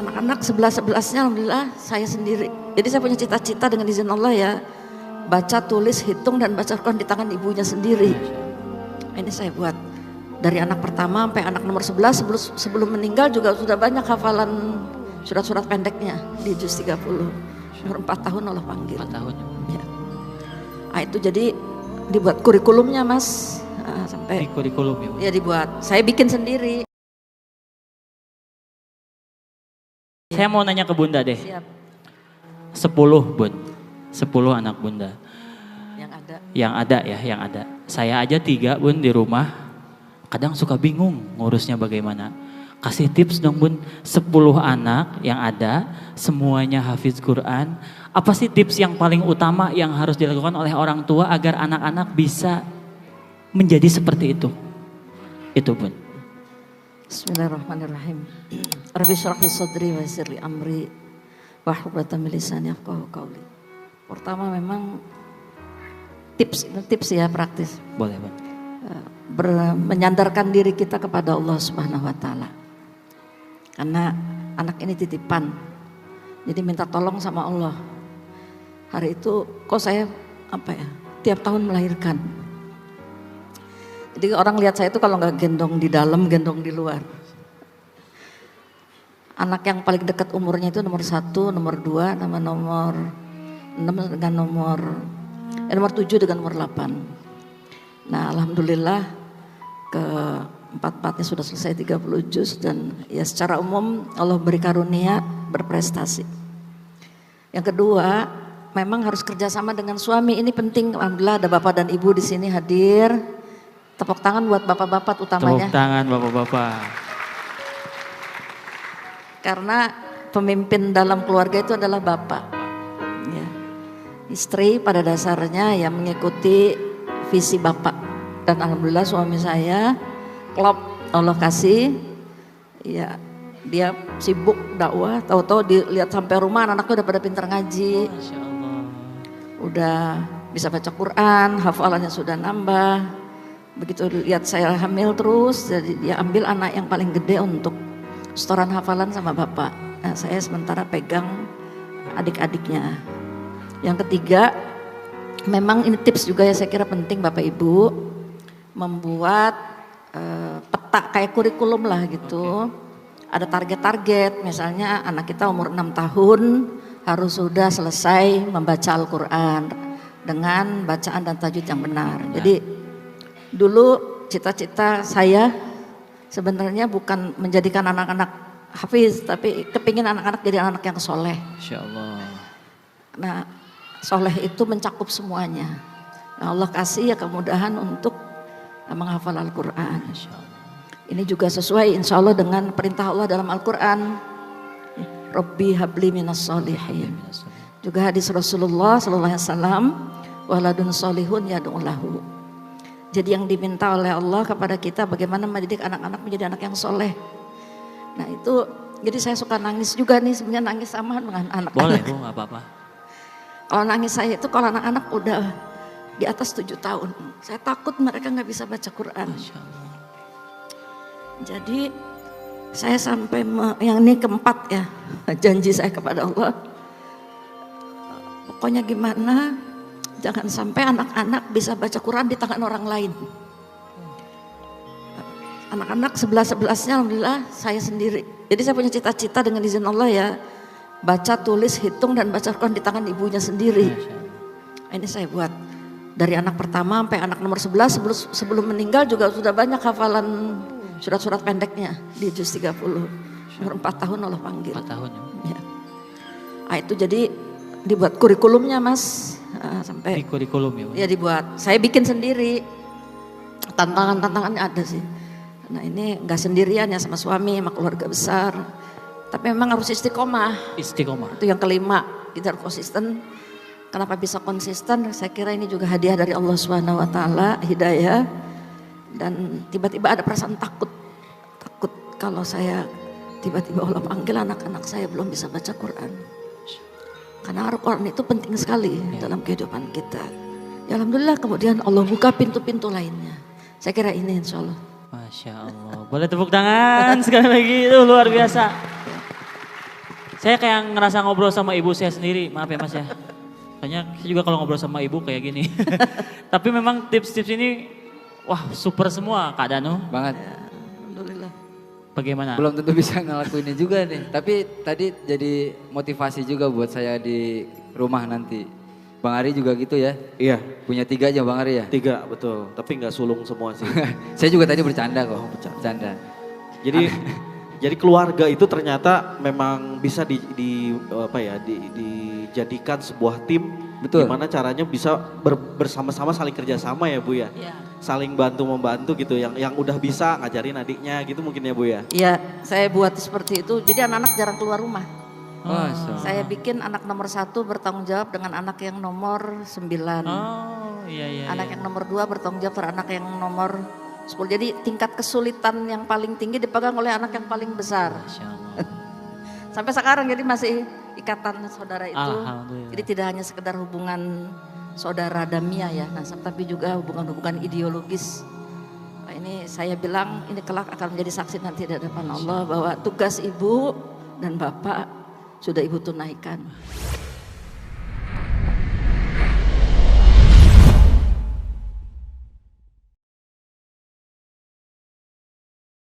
Anak-anak 11-11-nya alhamdulillah saya sendiri. Jadi saya punya cita-cita dengan izin Allah ya, baca, tulis, hitung dan baca Quran di tangan ibunya sendiri. Ini saya buat dari anak pertama sampai anak nomor 11 sebelum meninggal juga sudah banyak hafalan surat-surat pendeknya di juz 30. Umur 4 tahun Allah panggil. 4 tahun. Ya. Nah, itu jadi dibuat kurikulumnya Mas. Sampai Di kurikulum ya, Bu. ya dibuat. Saya bikin sendiri. Saya mau nanya ke Bunda deh. Siap. 10 Bun. 10 anak Bunda. Yang ada. Yang ada. Saya aja 3 Bun di rumah. Kadang suka bingung ngurusnya bagaimana. Kasih tips dong Bun. 10 anak yang ada, semuanya hafiz Quran. Apa sih tips yang paling utama yang harus dilakukan oleh orang tua agar anak-anak bisa menjadi seperti itu? Itu Bun. Bismillahirrahmanirrahim. Rabbi syrah li sadri wa yassir li amri wahlul 'uqdatam min lisani yafqahu qawli. Pertama memang tips ya praktis. Boleh Bun. Menyandarkan diri kita kepada Allah Subhanahu wa taala. Karena anak ini titipan. Jadi minta tolong sama Allah. Hari itu kok saya tiap tahun melahirkan. Jadi orang lihat saya itu kalau nggak gendong di dalam, gendong di luar. Anak yang paling dekat umurnya itu nomor 1, nomor 2, nama nomor 6 dengan nomor 7 dengan nomor 8. Nah alhamdulillah keempat-empatnya sudah selesai 30 juz dan ya secara umum Allah beri karunia berprestasi. Yang kedua, memang harus kerjasama dengan suami, ini penting. Alhamdulillah ada bapak dan ibu di sini hadir. Tepuk tangan buat bapak-bapak utamanya. Tepuk tangan bapak-bapak. Karena pemimpin dalam keluarga itu adalah bapak. Ya. Istri pada dasarnya ya mengikuti visi bapak. Dan alhamdulillah suami saya klop Allah kasih. Ya dia sibuk dakwah, tahu-tahu dilihat sampai rumah anak-anaknya udah pada pintar ngaji. Masya Allah. Udah bisa baca Quran, hafalannya sudah nambah. Begitu lihat saya hamil terus, jadi dia ambil anak yang paling gede untuk setoran hafalan sama bapak. Nah, saya sementara pegang adik-adiknya. Yang ketiga, memang ini tips juga ya saya kira penting Bapak Ibu, membuat peta kayak kurikulum lah gitu. Ada target-target, misalnya anak kita umur 6 tahun harus sudah selesai membaca Al-Quran dengan bacaan dan tajwid yang benar. Jadi dulu cita-cita saya sebenarnya bukan menjadikan anak-anak hafiz, tapi kepingin anak-anak jadi anak yang soleh. Insya Allah. Nah, soleh itu mencakup semuanya. Nah, Allah kasih ya kemudahan untuk menghafal Al-Quran. Ini juga sesuai insya Allah dengan perintah Allah dalam Al-Quran. Rabbi habli minas solihin. Juga hadis Rasulullah SAW, waladun solihun yad'ulahu. Jadi yang diminta oleh Allah kepada kita bagaimana mendidik anak-anak menjadi anak yang soleh. Nah itu, jadi saya suka nangis juga nih, sebenarnya nangis sama dengan anak-anak. Boleh Bu, gak apa-apa. Kalau nangis saya itu kalau anak-anak udah di atas 7 tahun, saya takut mereka gak bisa baca Quran. Masya Allah. Jadi saya sampai, yang ini keempat ya, janji saya kepada Allah. Pokoknya gimana, jangan sampai anak-anak bisa baca Quran di tangan orang lain. Anak-anak 11-11-nya alhamdulillah saya sendiri. Jadi saya punya cita-cita dengan izin Allah ya, baca, tulis, hitung dan baca Quran di tangan ibunya sendiri. Ini saya buat dari anak pertama sampai anak nomor 11 sebelum meninggal juga sudah banyak hafalan surat-surat pendeknya di juz 30. Umur 4 tahun Allah panggil. 4 tahun ya. Nah, itu jadi dibuat kurikulumnya Mas. Sampai di kurikulum ya Bu. Ya dibuat. Saya bikin sendiri. Tantangannya ada sih. Nah ini nggak sendirian ya, sama suami, sama keluarga besar. Tapi memang harus istiqomah. Istiqomah. Itu yang kelima, kita harus konsisten. Kenapa bisa konsisten? Saya kira ini juga hadiah dari Allah Subhanahu wa taala, hidayah. Dan tiba-tiba ada perasaan takut kalau saya tiba-tiba Allah panggil anak-anak saya belum bisa baca Quran. Karena Al-Quran itu penting sekali dalam kehidupan kita. Ya alhamdulillah kemudian Allah buka pintu-pintu lainnya. Saya kira ini insya Allah. Masya Allah. Boleh tepuk tangan sekali lagi, itu luar biasa. Saya kayak ngerasa ngobrol sama ibu saya sendiri, maaf ya Mas ya. Soalnya saya juga kalau ngobrol sama ibu kayak gini. Tapi memang tips-tips ini, wah super semua Kak Danu. Banget. Alhamdulillah. Bagaimana? Belum tentu bisa ngelakuinnya juga nih. Tapi tadi jadi motivasi juga buat saya di rumah nanti. Bang Ari juga gitu ya? Iya, Punya 3 aja Bang Ari ya? 3 betul. Tapi nggak sulung semua sih. Saya juga tadi bercanda kok. Oh, bercanda. Bercanda. Jadi jadi keluarga itu ternyata memang bisa dijadikan sebuah tim. Betul. Gimana caranya bisa bersama-sama saling kerjasama ya Bu ya. Iya. Saling bantu-membantu gitu. Yang udah bisa ngajarin adiknya gitu mungkin ya Bu ya. Iya, saya buat seperti itu. Jadi anak-anak jarang keluar rumah. Masya Allah. Saya bikin anak nomor 1 bertanggung jawab dengan anak yang nomor 9. Oh iya. Anak yang nomor 2 bertanggung jawab terhadap anak yang nomor 10. Jadi tingkat kesulitan yang paling tinggi dipegang oleh anak yang paling besar. Masya Allah. Sampai sekarang jadi masih ikatan saudara itu. Alhamdulillah. Jadi tidak hanya sekedar hubungan saudara damia ya, nah, tapi juga hubungan-hubungan ideologis. Nah, ini saya bilang ini kelak akan menjadi saksi nanti di hadapan Allah bahwa tugas ibu dan bapak sudah ibu tunaikan.